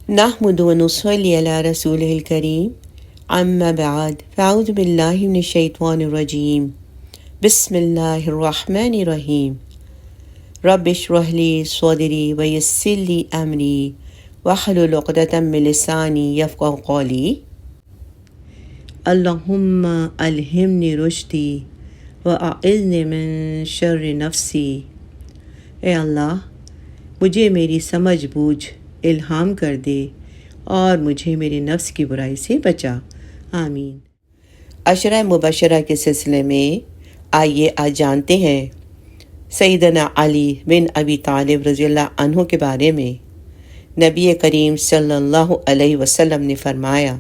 نحمد و نصلی علی رسولہ الکریم اما بعد فاعوذ باللہ من الشیطان الرجیم بسم اللہ الرحمن الرحیم رب اشرح لی صدری ویسر لی امری واحلل عقدۃ من لسانی یفقہوا قولی اللہم الہمنی رشدی واعذنی من شر نفسی۔ اے اللہ مجھے میری سمجھ بوجھ الہام کر دے اور مجھے میرے نفس کی برائی سے بچا، آمین۔ عشرہ مبشرہ کے سلسلے میں آئیے آج جانتے ہیں سیدنا علی بن ابی طالب رضی اللہ عنہ کے بارے میں۔ نبی کریم صلی اللہ علیہ وسلم نے فرمایا،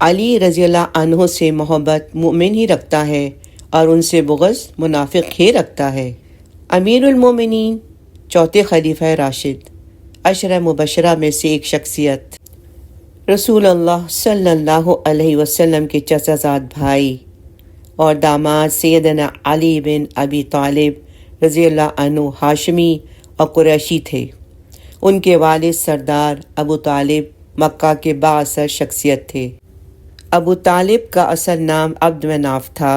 علی رضی اللہ عنہ سے محبت مومن ہی رکھتا ہے اور ان سے بغض منافق ہی رکھتا ہے۔ امیر المومنین، چوتھے خلیفہ راشد، عشرہ مبشرہ میں سے ایک شخصیت، رسول اللہ صلی اللہ علیہ وسلم کے چچا زاد بھائی اور داماد سیدنا علی بن ابی طالب رضی اللہ عنہ ہاشمی اور قریشی تھے۔ ان کے والد سردار ابو طالب مکہ کے بااثر شخصیت تھے۔ ابو طالب کا اصل نام عبد مناف تھا،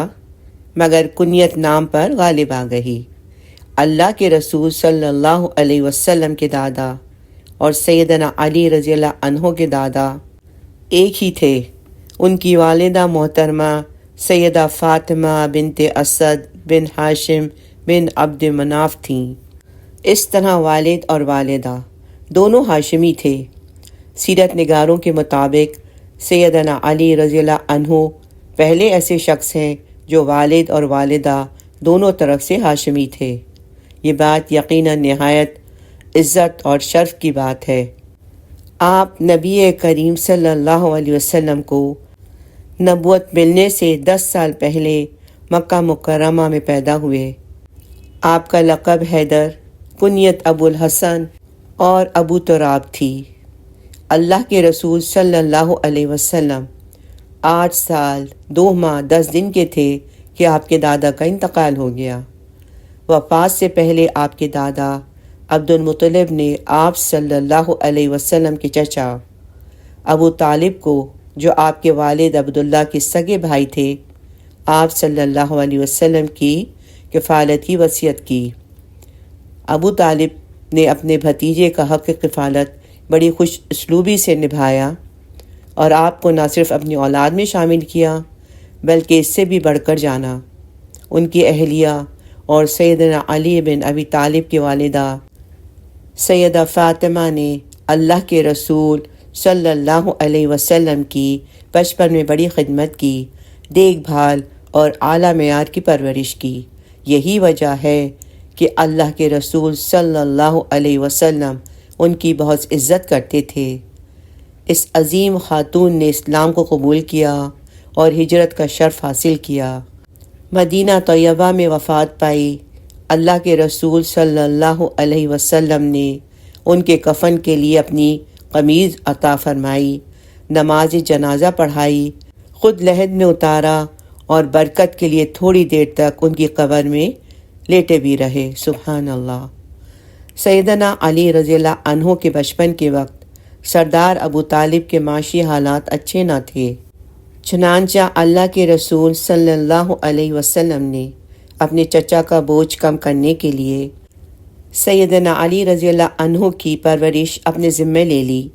مگر کنیت نام پر غالب آ گئی۔ اللہ کے رسول صلی اللہ علیہ وسلم کے دادا اور سیدنا علی رضی اللہ عنہ کے دادا ایک ہی تھے۔ ان کی والدہ محترمہ سیدہ فاطمہ بنت اسد بن ہاشم بن عبد مناف تھیں۔ اس طرح والد اور والدہ دونوں ہاشمی تھے۔ سیرت نگاروں کے مطابق سیدنا علی رضی اللہ عنہ پہلے ایسے شخص ہیں جو والد اور والدہ دونوں طرف سے ہاشمی تھے۔ یہ بات یقیناً نہایت عزت اور شرف کی بات ہے۔ آپ نبی کریم صلی اللہ علیہ وسلم کو نبوت ملنے سے 10 سال پہلے مکہ مکرمہ میں پیدا ہوئے۔ آپ کا لقب حیدر، کنیت ابو الحسن اور ابو تراب تھی۔ اللہ کے رسول صلی اللہ علیہ وسلم 8 سال 2 ماہ 10 دن کے تھے کہ آپ کے دادا کا انتقال ہو گیا۔ وفات سے پہلے آپ کے دادا عبد المطلب نے آپ صلی اللہ علیہ وسلم کے چچا ابو طالب کو، جو آپ کے والد عبداللہ کے سگے بھائی تھے، آپ صلی اللہ علیہ وسلم کی کفالت کی وصیت کی۔ ابو طالب نے اپنے بھتیجے کا حق کفالت بڑی خوش اسلوبی سے نبھایا اور آپ کو نہ صرف اپنی اولاد میں شامل کیا بلکہ اس سے بھی بڑھ کر جانا۔ ان کی اہلیہ اور سیدنا علی بن ابی طالب کی والدہ سیدہ فاطمہ نے اللہ کے رسول صلی اللہ علیہ وسلم کی بچپن میں بڑی خدمت کی، دیکھ بھال اور اعلیٰ معیار کی پرورش کی۔ یہی وجہ ہے کہ اللہ کے رسول صلی اللہ علیہ وسلم ان کی بہت عزت کرتے تھے۔ اس عظیم خاتون نے اسلام کو قبول کیا اور ہجرت کا شرف حاصل کیا۔ مدینہ طیبہ میں وفات پائی۔ اللہ کے رسول صلی اللہ علیہ وسلم نے ان کے کفن کے لیے اپنی قمیض عطا فرمائی، نماز جنازہ پڑھائی، خود لحد میں اتارا اور برکت کے لیے تھوڑی دیر تک ان کی قبر میں لیٹے بھی رہے۔ سبحان اللہ۔ سیدنا علی رضی اللہ عنہ کے بچپن کے وقت سردار ابو طالب کے معاشی حالات اچھے نہ تھے، چنانچہ اللہ کے رسول صلی اللہ علیہ وسلم نے اپنے چچا کا بوجھ کم کرنے کے لیے سیدنا علی رضی اللہ عنہ کی پرورش اپنے ذمے لے لی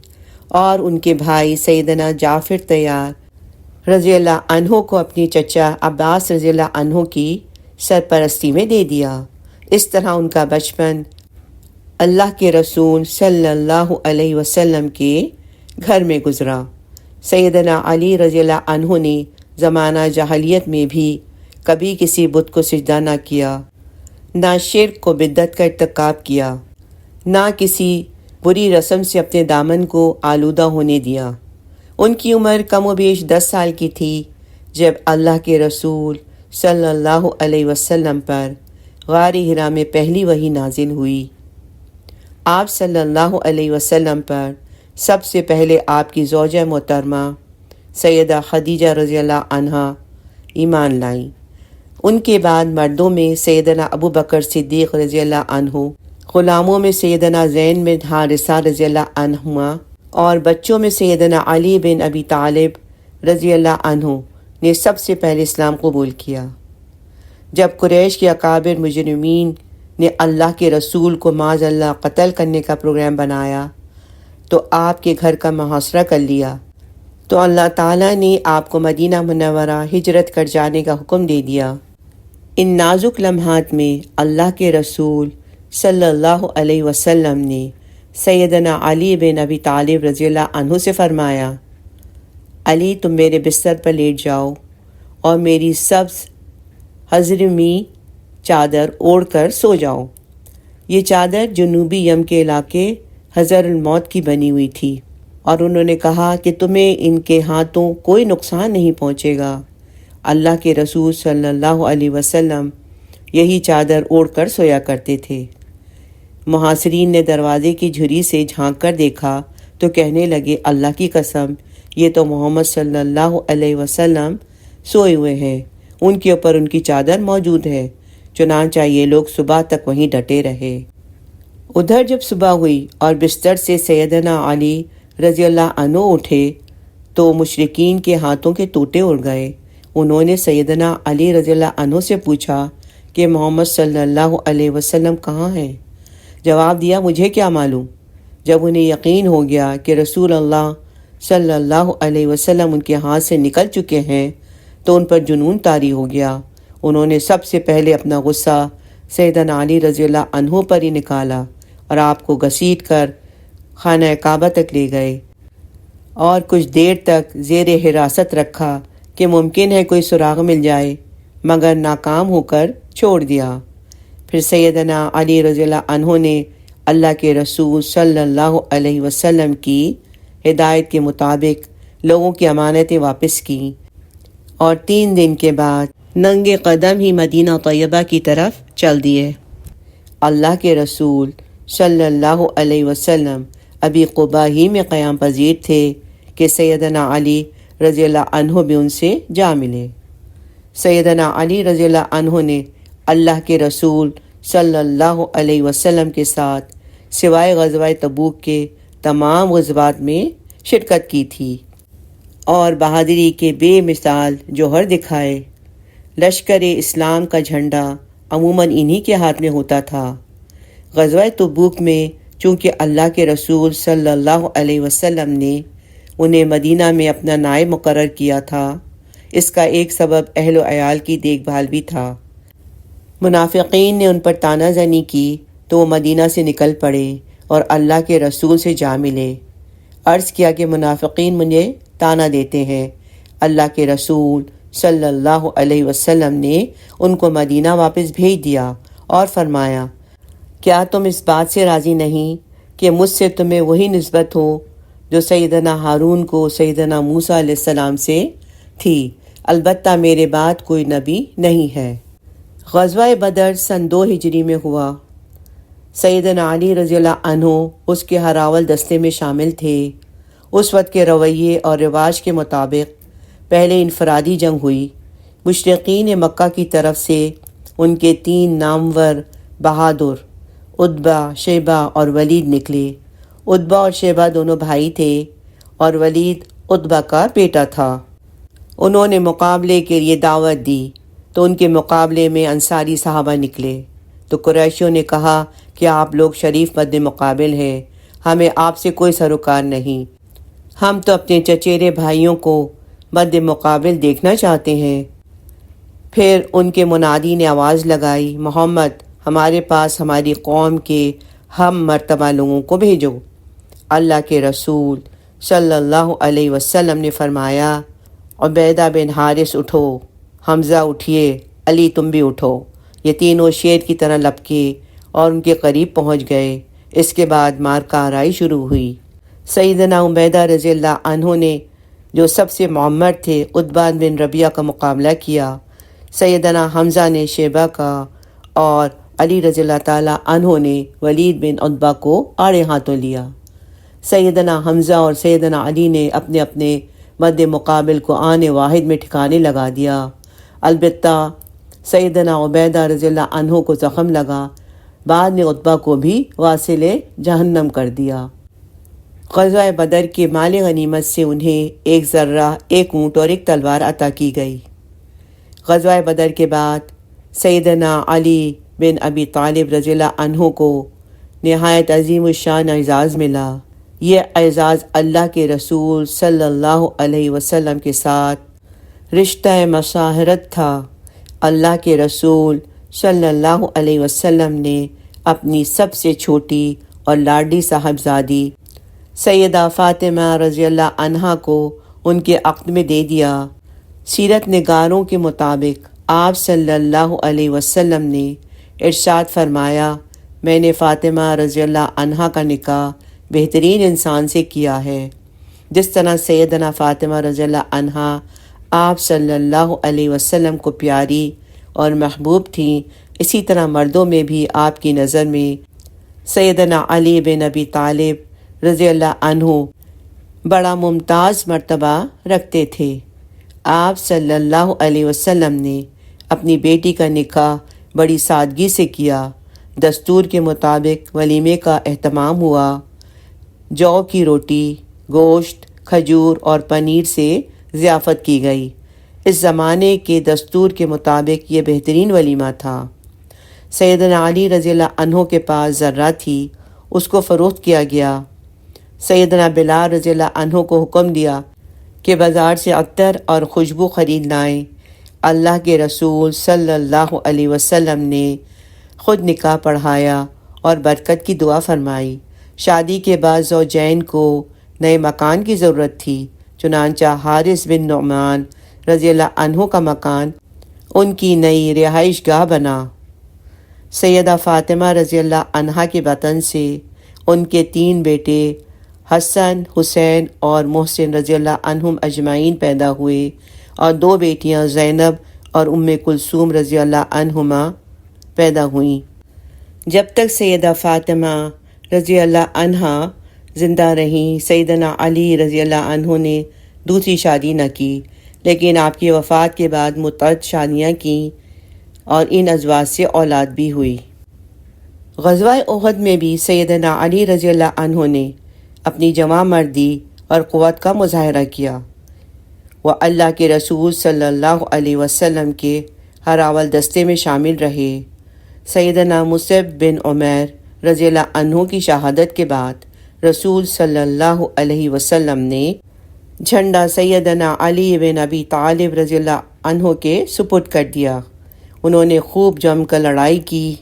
اور ان کے بھائی سیدنا جعفر طیار رضی اللہ عنہ کو اپنی چچا عباس رضی اللہ عنہ کی سرپرستی میں دے دیا۔ اس طرح ان کا بچپن اللہ کے رسول صلی اللہ علیہ وسلم کے گھر میں گزرا۔ سیدنا علی رضی اللہ عنہ نے زمانہ جاہلیت میں بھی کبھی کسی بت کو سجدہ نہ کیا، نہ شرک کو بدعت کا ارتکاب کیا، نہ کسی بری رسم سے اپنے دامن کو آلودہ ہونے دیا۔ ان کی عمر کم و بیش 10 سال کی تھی جب اللہ کے رسول صلی اللہ علیہ وسلم پر غار حرا میں پہلی وحی نازل ہوئی۔ آپ صلی اللہ علیہ وسلم پر سب سے پہلے آپ کی زوجہ محترمہ سیدہ خدیجہ رضی اللہ عنہا ایمان لائیں۔ ان کے بعد مردوں میں سیدنا ابو بکر صدیق رضی اللہ عنہ، غلاموں میں سیدنا زین بن حارثہ رضی اللہ عنہما اور بچوں میں سیدنا علی بن ابی طالب رضی اللہ عنہ نے سب سے پہلے اسلام قبول کیا۔ جب قریش کے اکابر مجرمین نے اللہ کے رسول کو معاذ اللہ قتل کرنے کا پروگرام بنایا تو آپ کے گھر کا محاصرہ کر لیا، تو اللہ تعالیٰ نے آپ کو مدینہ منورہ ہجرت کر جانے کا حکم دے دیا۔ ان نازک لمحات میں اللہ کے رسول صلی اللہ علیہ وسلم نے سیدنا علی بن ابی طالب رضی اللہ عنہ سے فرمایا، علی تم میرے بستر پر لیٹ جاؤ اور میری سبز حضرمی چادر اوڑھ کر سو جاؤ۔ یہ چادر جنوبی یم کے علاقے حضر الموت کی بنی ہوئی تھی، اور انہوں نے کہا کہ تمہیں ان کے ہاتھوں کوئی نقصان نہیں پہنچے گا۔ اللہ کے رسول صلی اللہ علیہ وسلم یہی چادر اوڑھ کر سویا کرتے تھے۔ محاصرین نے دروازے کی جھری سے جھانک کر دیکھا تو کہنے لگے، اللہ کی قسم، یہ تو محمد صلی اللہ علیہ وسلم سوئے ہوئے ہیں، ان کے اوپر ان کی چادر موجود ہے۔ چنانچہ یہ لوگ صبح تک وہیں ڈٹے رہے۔ ادھر جب صبح ہوئی اور بستر سے سیدنا علی رضی اللہ عنہ اٹھے تو مشرکین کے ہاتھوں کے ٹوٹے اڑ گئے۔ انہوں نے سیدنا علی رضی اللہ عنہ سے پوچھا کہ محمد صلی اللہ علیہ وسلم کہاں ہیں؟ جواب دیا، مجھے کیا معلوم۔ جب انہیں یقین ہو گیا کہ رسول اللہ صلی اللہ علیہ وسلم ان کے ہاتھ سے نکل چکے ہیں تو ان پر جنون طاری ہو گیا۔ انہوں نے سب سے پہلے اپنا غصہ سیدنا علی رضی اللہ عنہ پر ہی نکالا اور آپ کو گھسیٹ کر خانہ کعبہ تک لے گئے اور کچھ دیر تک زیر حراست رکھا کہ ممکن ہے کوئی سراغ مل جائے، مگر ناکام ہو کر چھوڑ دیا۔ پھر سیدنا علی رضی اللہ عنہ نے اللہ کے رسول صلی اللہ علیہ وسلم کی ہدایت کے مطابق لوگوں کی امانتیں واپس کیں اور 3 دن کے بعد ننگے قدم ہی مدینہ طیبہ کی طرف چل دیے۔ اللہ کے رسول صلی اللہ علیہ وسلم ابھی قبا ہی میں قیام پذیر تھے کہ سیدنا علی رضی اللہ عنہ بھی ان سے جا ملے۔ سیدنا علی رضی اللہ عنہ نے اللہ کے رسول صلی اللہ علیہ وسلم کے ساتھ سوائے غزوہ تبوک کے تمام غزوات میں شرکت کی تھی اور بہادری کے بے مثال جوہر دکھائے۔ لشکر اسلام کا جھنڈا عموماً انہی کے ہاتھ میں ہوتا تھا۔ غزوہ تبوک میں چونکہ اللہ کے رسول صلی اللہ علیہ وسلم نے انہیں مدینہ میں اپنا نائب مقرر کیا تھا، اس کا ایک سبب اہل و عیال کی دیکھ بھال بھی تھا۔ منافقین نے ان پر طعنہ زنی کی تو وہ مدینہ سے نکل پڑے اور اللہ کے رسول سے جا ملے۔ عرض کیا کہ منافقین مجھے طعنہ دیتے ہیں۔ اللہ کے رسول صلی اللہ علیہ وسلم نے ان کو مدینہ واپس بھیج دیا اور فرمایا، کیا تم اس بات سے راضی نہیں کہ مجھ سے تمہیں وہی نسبت ہو جو سیدنا ہارون کو سیدنا موسیٰ علیہ السلام سے تھی، البتہ میرے بعد کوئی نبی نہیں ہے۔ غزوہ بدر سن 2 ہجری میں ہوا۔ سیدنا علی رضی اللہ عنہ اس کے ہراول دستے میں شامل تھے۔ اس وقت کے رویے اور رواج کے مطابق پہلے انفرادی جنگ ہوئی۔ مشرقین مکہ کی طرف سے ان کے 3 نامور بہادر عتبہ، شیبہ اور ولید نکلے۔ عتبہ اور شیبہ دونوں بھائی تھے اور ولید عتبہ کا بیٹا تھا۔ انہوں نے مقابلے کے لیے دعوت دی تو ان کے مقابلے میں انصاری صحابہ نکلے، تو قریشیوں نے کہا کہ آپ لوگ شریف مد مقابل ہیں، ہمیں آپ سے کوئی سروکار نہیں، ہم تو اپنے چچیرے بھائیوں کو مد مقابل دیکھنا چاہتے ہیں۔ پھر ان کے منادی نے آواز لگائی، محمد، ہمارے پاس ہماری قوم کے ہم مرتبہ لوگوں کو بھیجو۔ اللہ کے رسول صلی اللہ علیہ وسلم نے فرمایا، عبیدہ بن حارث اٹھو، حمزہ اٹھیے، علی تم بھی اٹھو۔ یہ تینوں شیر کی طرح لپکے اور ان کے قریب پہنچ گئے۔ اس کے بعد مارکہ آرائی شروع ہوئی۔ سیدنا عبیدہ رضی اللہ عنہ نے جو سب سے معمر تھے عتبہ بن ربیعہ کا مقابلہ کیا۔ سیدنا حمزہ نے شیبہ کا اور علی رضی اللہ تعالیٰ عنہ نے ولید بن عتبہ کو آڑے ہاتھوں لیا۔ سیدنا حمزہ اور سیدنا علی نے اپنے اپنے مد مقابل کو آنے واحد میں ٹھکانے لگا دیا۔ البتہ سیدنا عبیدہ رضی اللہ عنہ کو زخم لگا، بعد نے عتبہ کو بھی واصل جہنم کر دیا۔ غزوہ بدر کے مال غنیمت سے انہیں 1 ذرہ، 1 اونٹ اور 1 تلوار عطا کی گئی۔ غزوہ بدر کے بعد سیدنا علی بن ابی طالب رضی اللہ عنہ کو نہایت عظیم الشان اعزاز ملا۔ یہ اعزاز اللہ کے رسول صلی اللہ علیہ وسلم کے ساتھ رشتہ مصاہرت تھا۔ اللہ کے رسول صلی اللہ علیہ وسلم نے اپنی سب سے چھوٹی اور لاڈلی صاحبزادی سیدہ فاطمہ رضی اللہ عنہا کو ان کے عقد میں دے دیا۔ سیرت نگاروں کے مطابق آپ صلی اللہ علیہ وسلم نے ارشاد فرمایا، میں نے فاطمہ رضی اللہ عنہا کا نکاح بہترین انسان سے کیا ہے۔ جس طرح سیدنا فاطمہ رضی اللہ عنہا آپ صلی اللہ علیہ وسلم کو پیاری اور محبوب تھیں، اسی طرح مردوں میں بھی آپ کی نظر میں سیدنا علی بن ابی طالب رضی اللہ عنہ بڑا ممتاز مرتبہ رکھتے تھے۔ آپ صلی اللہ علیہ وسلم نے اپنی بیٹی کا نکاح بڑی سادگی سے کیا۔ دستور کے مطابق ولیمے کا اہتمام ہوا۔ جو کی روٹی، گوشت، کھجور اور پنیر سے ضیافت کی گئی۔ اس زمانے کے دستور کے مطابق یہ بہترین ولیمہ تھا۔ سیدنا علی رضی اللہ عنہ کے پاس ذرہ تھی، اس کو فروخت کیا گیا۔ سیدنا بلال رضی اللہ عنہ کو حکم دیا کہ بازار سے عطر اور خوشبو خرید لائیں۔ اللہ کے رسول صلی اللہ علیہ وسلم نے خود نکاح پڑھایا اور برکت کی دعا فرمائی۔ شادی کے بعد زوجین کو نئے مکان کی ضرورت تھی، چنانچہ حارث بن نعمان رضی اللہ عنہ کا مکان ان کی نئی رہائش گاہ بنا۔ سیدہ فاطمہ رضی اللہ عنہا کے بطن سے ان کے 3 بیٹے حسن، حسین اور محسن رضی اللہ عنہم اجمعین پیدا ہوئے اور 2 بیٹیاں زینب اور کلثوم رضی اللہ عنہما پیدا ہوئیں۔ جب تک سیدہ فاطمہ رضی اللہ عنہا زندہ رہیں، سیدنا علی رضی اللہ عنہ نے دوسری شادی نہ کی، لیکن آپ کی وفات کے بعد متعدد شادیاں کیں اور ان ازواج سے اولاد بھی ہوئی۔ غزوہ احد میں بھی سیدنا علی رضی اللہ عنہ نے اپنی جواں مردی اور قوت کا مظاہرہ کیا۔ وہ اللہ کے رسول صلی اللہ علیہ وسلم کے ہر اول دستے میں شامل رہے۔ سیدنا مصعب بن عمیر رضی اللہ عنہ کی شہادت کے بعد رسول صلی اللہ علیہ وسلم نے جھنڈا سیدنا علی بن ابی طالب رضی اللہ عنہ کے سپرد کر دیا۔ انہوں نے خوب جم کر لڑائی کی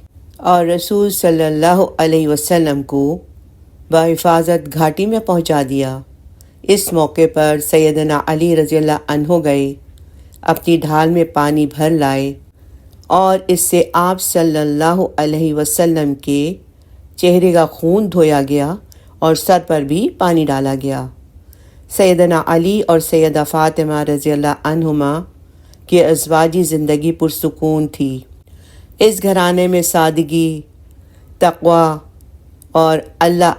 اور رسول صلی اللہ علیہ وسلم کو بحفاظت گھاٹی میں پہنچا دیا۔ اس موقع پر سیدنا علی رضی اللہ عنہ گئے، اپنی ڈھال میں پانی بھر لائے اور اس سے آپ صلی اللہ علیہ وسلم کے چہرے کا خون دھویا گیا اور سر پر بھی پانی ڈالا گیا۔ سیدنا علی اور سیدہ فاطمہ رضی اللہ عنہما کی ازواجی زندگی پرسکون تھی۔ اس گھرانے میں سادگی، تقوی اور اللہ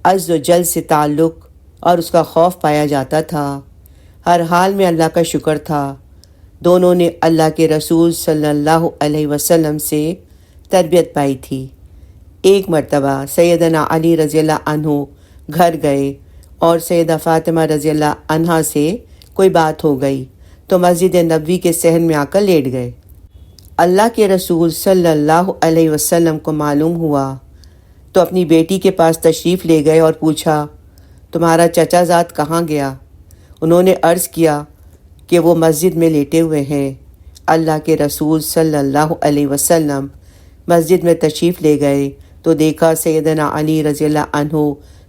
عز و جل سے تعلق اور اس کا خوف پایا جاتا تھا۔ ہر حال میں اللہ کا شکر تھا۔ دونوں نے اللہ کے رسول صلی اللہ علیہ وسلم سے تربیت پائی تھی۔ ایک مرتبہ سیدنا علی رضی اللہ عنہ گھر گئے اور سیدہ فاطمہ رضی اللہ عنہا سے کوئی بات ہو گئی تو مسجد نبوی کے صحن میں آ کر لیٹ گئے۔ اللہ کے رسول صلی اللہ علیہ وسلم کو معلوم ہوا تو اپنی بیٹی کے پاس تشریف لے گئے اور پوچھا، تمہارا چچا زاد کہاں گیا؟ انہوں نے عرض کیا کہ وہ مسجد میں لیٹے ہوئے ہیں۔ اللہ کے رسول صلی اللہ علیہ وسلم مسجد میں تشریف لے گئے تو دیکھا سیدنا علی رضی اللہ عنہ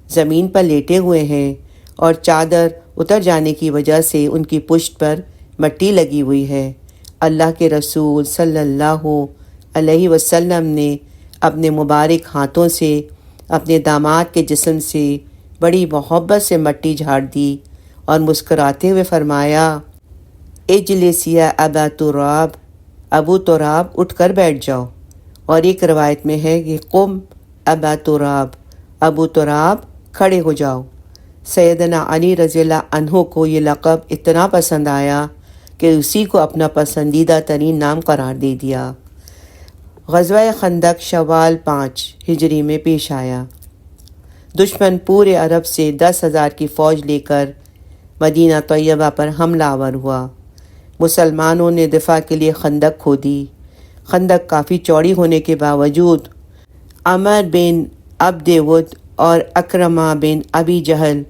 زمین پر لیٹے ہوئے ہیں اور چادر اتر جانے کی وجہ سے ان کی پشت پر مٹی لگی ہوئی ہے۔ اللہ کے رسول صلی اللہ علیہ وسلم نے اپنے مبارک ہاتھوں سے اپنے داماد کے جسم سے بڑی محبت سے مٹی جھاڑ دی اور مسکراتے ہوئے فرمایا، اجلس یا ابا تراب، ابو تراب اٹھ کر بیٹھ جاؤ۔ اور ایک روایت میں ہے کہ قم ابا تراب، ابو تراب کھڑے ہو جاؤ۔ سیدنا علی رضی اللہ عنہ کو یہ لقب اتنا پسند آیا کہ اسی کو اپنا پسندیدہ ترین نام قرار دے دیا۔ غزوہ خندق شوال 5 ہجری میں پیش آیا۔ دشمن پورے عرب سے 10,000 کی فوج لے کر مدینہ طیبہ پر حملہ آور ہوا۔ مسلمانوں نے دفاع کے لیے خندق کھودی۔ خندق کافی چوڑی ہونے کے باوجود عمر بن عبد ود اور اکرمہ بن ابی جہل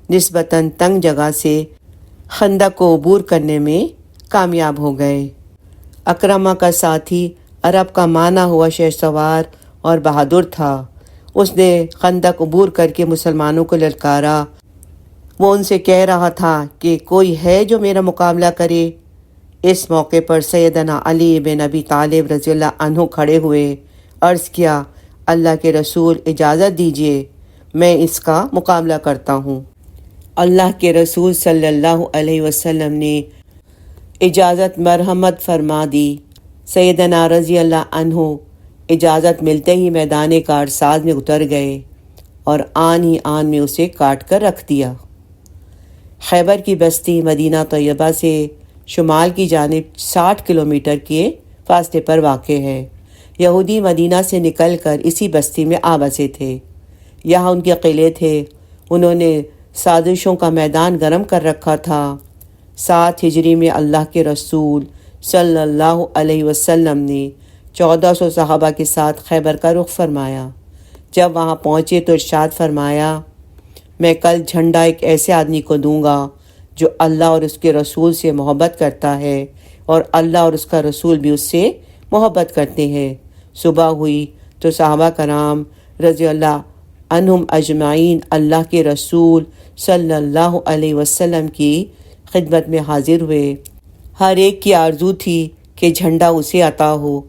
نسبتاً تنگ جگہ سے خندق کو عبور کرنے میں کامیاب ہو گئے۔ اکرمہ کا ساتھی عرب کا مانا ہوا شہ سوار اور بہادر تھا۔ اس نے خندق عبور کر کے مسلمانوں کو للکارا۔ وہ ان سے کہہ رہا تھا کہ کوئی ہے جو میرا مقابلہ کرے۔ اس موقع پر سیدنا علی بن ابی طالب رضی اللہ عنہ کھڑے ہوئے، عرض کیا، اللہ کے رسول اجازت دیجیے، میں اس کا مقابلہ کرتا ہوں۔ اللہ کے رسول صلی اللہ علیہ وسلم نے اجازت مرحمت فرما دی۔ سیدنا رضی اللہ عنہ اجازت ملتے ہی میدان کارساز میں اتر گئے اور آن ہی آن میں اسے کاٹ کر رکھ دیا۔ خیبر کی بستی مدینہ طیبہ سے شمال کی جانب 60 کلومیٹر کے فاصلے پر واقع ہے۔ یہودی مدینہ سے نکل کر اسی بستی میں آ بسے تھے۔ یہاں ان کے قلعے تھے۔ انہوں نے سازشوں کا میدان گرم کر رکھا تھا۔ 7 ہجری میں اللہ کے رسول صلی اللہ علیہ وسلم نے 1400 صحابہ کے ساتھ خیبر کا رخ فرمایا۔ جب وہاں پہنچے تو ارشاد فرمایا، میں کل جھنڈا ایک ایسے آدمی کو دوں گا جو اللہ اور اس کے رسول سے محبت کرتا ہے اور اللہ اور اس کا رسول بھی اس سے محبت کرتے ہیں۔ صبح ہوئی تو صحابہ کرام رضی اللہ عنہم اجمعین اللہ کے رسول صلی اللہ علیہ وسلم کی خدمت میں حاضر ہوئے۔ ہر ایک کی آرزو تھی کہ جھنڈا اسے عطا ہو۔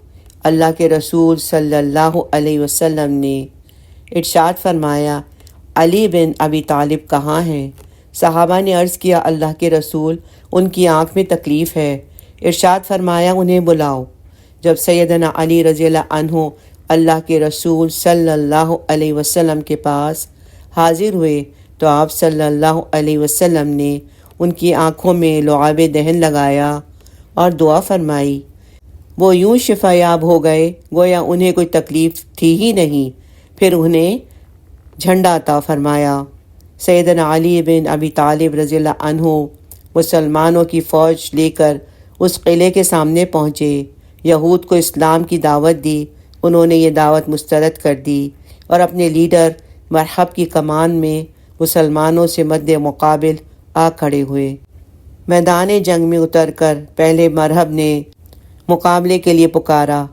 اللہ کے رسول صلی اللہ علیہ وسلم نے ارشاد فرمایا، علی بن ابی طالب کہاں ہیں؟ صحابہ نے عرض کیا، اللہ کے رسول، ان کی آنکھ میں تکلیف ہے۔ ارشاد فرمایا، انہیں بلاؤ۔ جب سیدنا علی رضی اللہ عنہ اللہ کے رسول صلی اللہ علیہ وسلم کے پاس حاضر ہوئے تو آپ صلی اللہ علیہ وسلم نے ان کی آنکھوں میں لعاب دہن لگایا اور دعا فرمائی۔ وہ یوں شفا یاب ہو گئے گویا انہیں کوئی تکلیف تھی ہی نہیں۔ پھر انہیں جھنڈا عطا فرمایا۔ سیدنا علی بن ابی طالب رضی اللہ عنہ مسلمانوں کی فوج لے کر اس قلعے کے سامنے پہنچے۔ یہود کو اسلام کی دعوت دی۔ انہوں نے یہ دعوت مسترد کر دی اور اپنے لیڈر مرحب کی کمان میں مسلمانوں سے مد مقابل آ کھڑے ہوئے۔ میدان جنگ میں اتر کر پہلے مرحب نے مقابلے کے لیے پکارا۔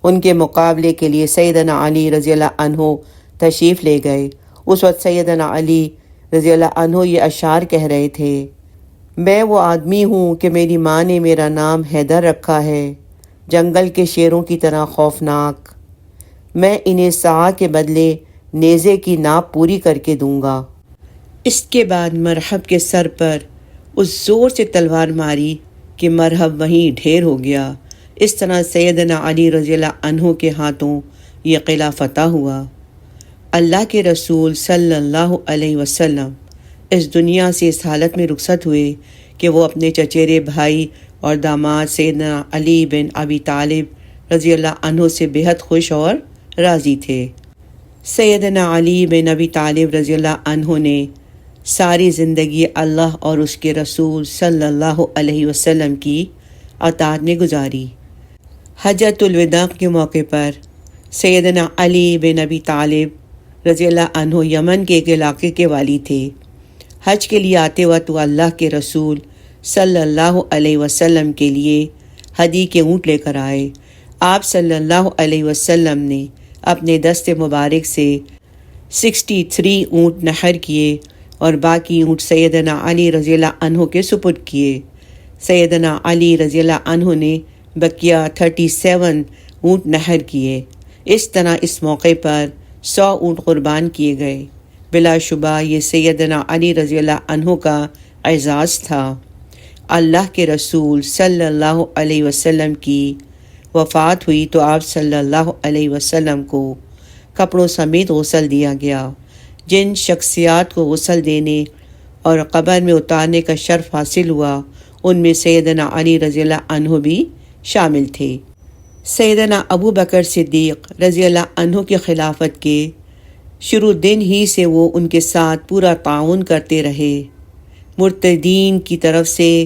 ان کے مقابلے کے لیے سیدنا علی رضی اللہ عنہ تشریف لے گئے۔ اس وقت سیدنا علی رضی اللہ عنہ یہ اشعار کہہ رہے تھے، میں وہ آدمی ہوں کہ میری ماں نے میرا نام حیدر رکھا ہے، جنگل کے شیروں کی طرح خوفناک، میں انہیں سعا کے بدلے نیزے کی ناپ پوری کر کے دوں گا۔ اس کے بعد مرحب کے سر پر اس زور سے تلوار ماری کہ مرحب وہیں ڈھیر ہو گیا۔ اس طرح سیدنا علی رضی اللہ عنہ کے ہاتھوں یہ قلعہ فتح ہوا۔ اللہ کے رسول صلی اللہ علیہ وسلم اس دنیا سے اس حالت میں رخصت ہوئے کہ وہ اپنے چچیرے بھائی اور داماد سیدنا علی بن ابی طالب رضی اللہ عنہ سے بہت خوش اور راضی تھے۔ سیدنا علی بن ابی طالب رضی اللہ عنہ نے ساری زندگی اللہ اور اس کے رسول صلی اللہ علیہ وسلم کی اطاعت میں گزاری۔ حجۃ الوداع کے موقع پر سیدنا علی بن ابی طالب رضی اللہ عنہ یمن کے ایک علاقے کے والی تھے۔ حج کے لیے آتے وقت وہ اللہ کے رسول صلی اللہ علیہ وسلم کے لیے ہدی کے اونٹ لے کر آئے۔ آپ صلی اللہ علیہ وسلم نے اپنے دست مبارک سے 63 اونٹ نحر کیے اور باقی اونٹ سیدنا علی رضی اللہ عنہ کے سپرد کیے۔ سیدنا علی رضی اللہ عنہ نے بقیہ 37 اونٹ نحر کیے۔ اس طرح اس موقع پر 100 اونٹ قربان کیے گئے۔ بلا شبہ یہ سیدنا علی رضی اللہ عنہ کا اعزاز تھا۔ اللہ کے رسول صلی اللہ علیہ وسلم کی وفات ہوئی تو آپ صلی اللہ علیہ وسلم کو کپڑوں سمیت غسل دیا گیا۔ جن شخصیات کو غسل دینے اور قبر میں اتارنے کا شرف حاصل ہوا ان میں سیدنا علی رضی اللہ عنہ بھی شامل تھے۔ سیدنا ابو بکر صدیق رضی اللہ عنہ کی خلافت کے شروع دن ہی سے وہ ان کے ساتھ پورا تعاون کرتے رہے۔ مرتدین کی طرف سے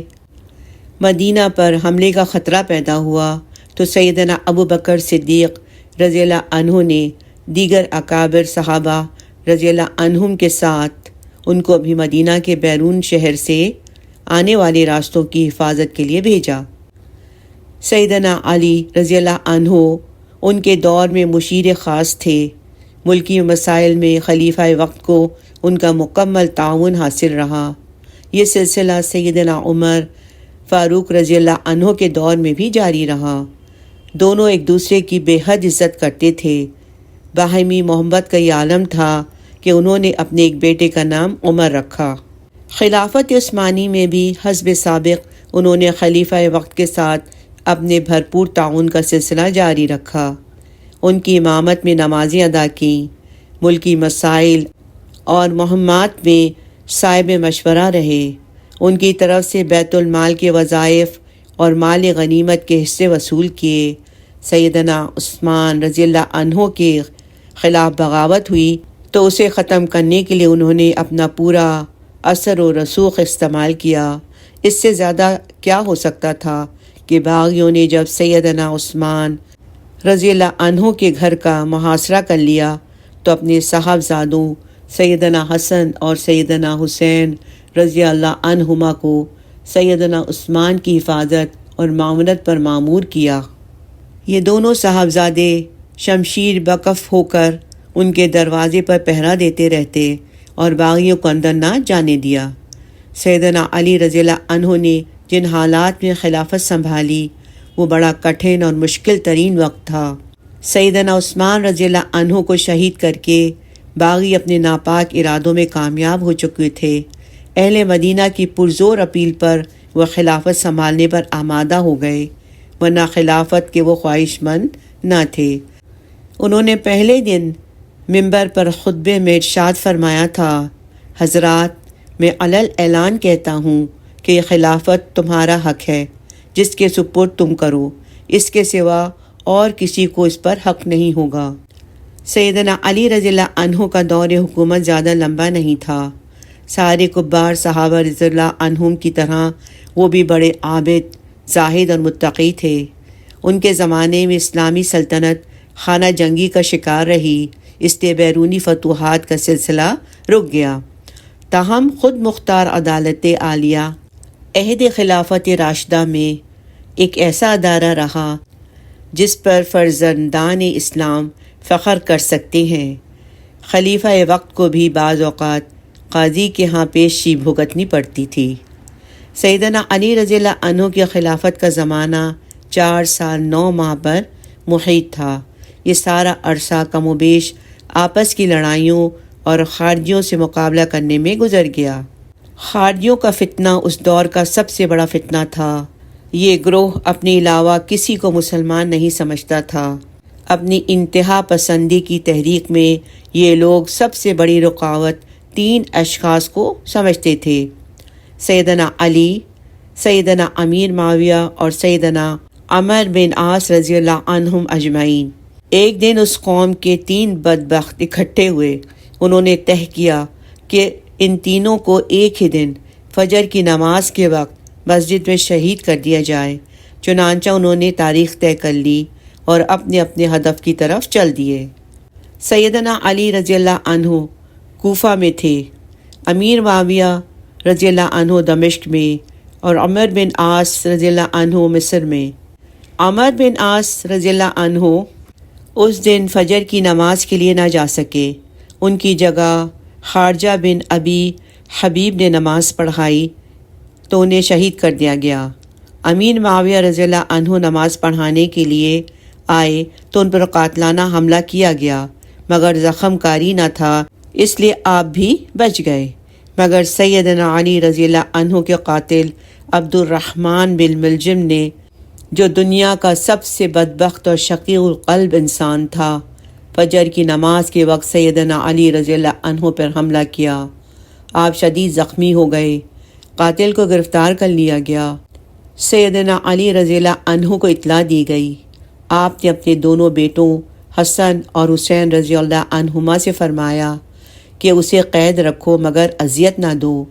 مدینہ پر حملے کا خطرہ پیدا ہوا تو سیدنا ابو بکر صدیق رضی اللہ عنہ نے دیگر اکابر صحابہ رضی اللہ عنہم کے ساتھ ان کو بھی مدینہ کے بیرون شہر سے آنے والے راستوں کی حفاظت کے لیے بھیجا۔ سیدنا علی رضی اللہ عنہ ان کے دور میں مشیر خاص تھے۔ ملکی مسائل میں خلیفہ وقت کو ان کا مکمل تعاون حاصل رہا۔ یہ سلسلہ سیدنا عمر فاروق رضی اللہ عنہ کے دور میں بھی جاری رہا۔ دونوں ایک دوسرے کی بے حد عزت کرتے تھے۔ باہمی محبت کا یہ عالم تھا کہ انہوں نے اپنے ایک بیٹے کا نام عمر رکھا۔ خلافت عثمانی میں بھی حسب سابق انہوں نے خلیفہ وقت کے ساتھ اپنے بھرپور تعاون کا سلسلہ جاری رکھا۔ ان کی امامت میں نمازیں ادا کیں، ملکی مسائل اور مہمات میں صاحب مشورہ رہے۔ ان کی طرف سے بیت المال کے وظائف اور مال غنیمت کے حصے وصول کیے۔ سیدنا عثمان رضی اللہ عنہ کے خلاف بغاوت ہوئی تو اسے ختم کرنے کے لیے انہوں نے اپنا پورا اثر و رسوخ استعمال کیا۔ اس سے زیادہ کیا ہو سکتا تھا کہ باغیوں نے جب سیدنا عثمان رضی اللہ عنہ کے گھر کا محاصرہ کر لیا تو اپنے صاحبزادوں سیدنا حسن اور سیدنا حسین رضی اللہ عنہما کو سیدنا عثمان کی حفاظت اور معاونت پر مامور کیا۔ یہ دونوں صاحبزادے شمشیر بکف ہو کر ان کے دروازے پر پہرا دیتے رہتے اور باغیوں کو اندر نہ جانے دیا۔ سیدنا علی رضی اللہ عنہ نے جن حالات میں خلافت سنبھالی وہ بڑا کٹھن اور مشکل ترین وقت تھا۔ سیدنا عثمان رضی اللہ عنہ کو شہید کر کے باغی اپنے ناپاک ارادوں میں کامیاب ہو چکے تھے۔ اہل مدینہ کی پرزور اپیل پر وہ خلافت سنبھالنے پر آمادہ ہو گئے، ورنہ خلافت کے وہ خواہش مند نہ تھے۔ انہوں نے پہلے دن منبر پر خطبے میں ارشاد فرمایا تھا، حضرات میں علل اعلان کہتا ہوں کہ یہ خلافت تمہارا حق ہے جس کے سپرد تم کرو، اس کے سوا اور کسی کو اس پر حق نہیں ہوگا۔ سیدنا علی رضی اللہ عنہ کا دور حکومت زیادہ لمبا نہیں تھا۔ سارے کبار صحابہ رضی اللہ عنہم کی طرح وہ بھی بڑے عابد، زاہد اور متقی تھے۔ ان کے زمانے میں اسلامی سلطنت خانہ جنگی کا شکار رہی، اس لیے بیرونی فتوحات کا سلسلہ رک گیا۔ تاہم خود مختار عدالت عالیہ عہد خلافت راشدہ میں ایک ایسا ادارہ رہا جس پر فرزندان اسلام فخر کر سکتے ہیں۔ خلیفہ وقت کو بھی بعض اوقات قاضی کے ہاں پیشی بھگتنی پڑتی تھی۔ سیدنا علی رضی اللہ عنہ کی خلافت کا زمانہ 4 سال 9 ماہ پر محیط تھا۔ یہ سارا عرصہ کم و بیش آپس کی لڑائیوں اور خارجیوں سے مقابلہ کرنے میں گزر گیا۔ خارجیوں کا فتنہ اس دور کا سب سے بڑا فتنہ تھا۔ یہ گروہ اپنے علاوہ کسی کو مسلمان نہیں سمجھتا تھا۔ اپنی انتہا پسندی کی تحریک میں یہ لوگ سب سے بڑی رکاوٹ 3 اشخاص کو سمجھتے تھے: سیدنا علی، سیدنا امیر معاویہ اور سیدنا عمر بن عاص رضی اللہ عنہم اجمعین۔ ایک دن اس قوم کے 3 بدبخت اکٹھے ہوئے۔ انہوں نے طے کیا کہ ان تینوں کو ایک ہی دن فجر کی نماز کے وقت مسجد میں شہید کر دیا جائے۔ چنانچہ انہوں نے تاریخ طے کر لی اور اپنے اپنے ہدف کی طرف چل دیے۔ سیدنا علی رضی اللہ عنہ کوفہ میں تھے، امیر معاویہ رضی اللہ عنہ دمشق میں اور عمر بن عاص رضی اللہ عنہ مصر میں۔ عمر بن عاص رضی اللہ عنہ اس دن فجر کی نماز کے لیے نہ جا سکے۔ ان کی جگہ خارجہ بن ابی حبیب نے نماز پڑھائی تو انہیں شہید کر دیا گیا۔ امیر معاویہ رضی اللہ عنہ نماز پڑھانے کے لیے آئے تو ان پر قاتلانہ حملہ کیا گیا، مگر زخم کاری نہ تھا، اس لیے آپ بھی بچ گئے۔ مگر سیدنا علی رضی اللہ عنہ کے قاتل عبد الرحمن بن ملجم نے، جو دنیا کا سب سے بدبخت اور شقیق القلب انسان تھا، فجر کی نماز کے وقت سیدنا علی رضی اللہ عنہ پر حملہ کیا۔ آپ شدید زخمی ہو گئے۔ قاتل کو گرفتار کر لیا گیا۔ سیدنا علی رضی اللہ عنہ کو اطلاع دی گئی۔ آپ نے اپنے دونوں بیٹوں حسن اور حسین رضی اللہ عنہما سے فرمایا کہ اسے قید رکھو مگر اذیت نہ دو،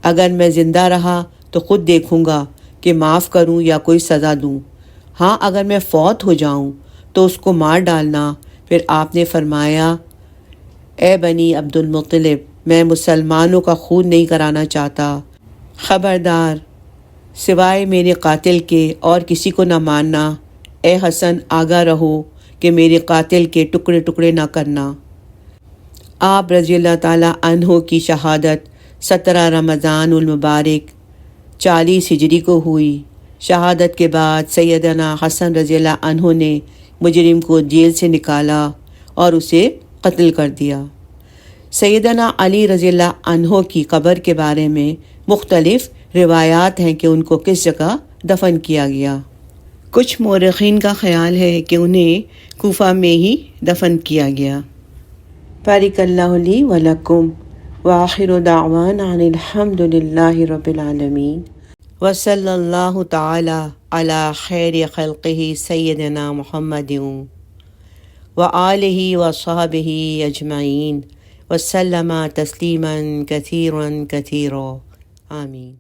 اگر میں زندہ رہا تو خود دیکھوں گا کہ معاف کروں یا کوئی سزا دوں، ہاں اگر میں فوت ہو جاؤں تو اس کو مار ڈالنا۔ پھر آپ نے فرمایا اے بنی عبد المطلب، میں مسلمانوں کا خون نہیں کرانا چاہتا، خبردار سوائے میرے قاتل کے اور کسی کو نہ ماننا۔ اے حسن آگاہ رہو کہ میرے قاتل کے ٹکڑے ٹکڑے نہ کرنا۔ آپ رضی اللہ تعالیٰ عنہ کی شہادت 17 رمضان المبارک 40 ہجری کو ہوئی۔ شہادت کے بعد سیدنا حسن رضی اللہ عنہ نے مجرم کو جیل سے نکالا اور اسے قتل کر دیا۔ سیدنا علی رضی اللہ عنہ کی قبر کے بارے میں مختلف روایات ہیں کہ ان کو کس جگہ دفن کیا گیا۔ کچھ مورخین کا خیال ہے کہ انہیں کوفہ میں ہی دفن کیا گیا۔ بارک اللہ لی و لکم وآخر دعوانا ان الحمد للہ رب العالمین وصلی اللہ تعالی علی خیر خلقہ سیدنا محمد وآلہ وصحبہ اجمعین وسلم تسلیما کثیرا کثیرا آمین۔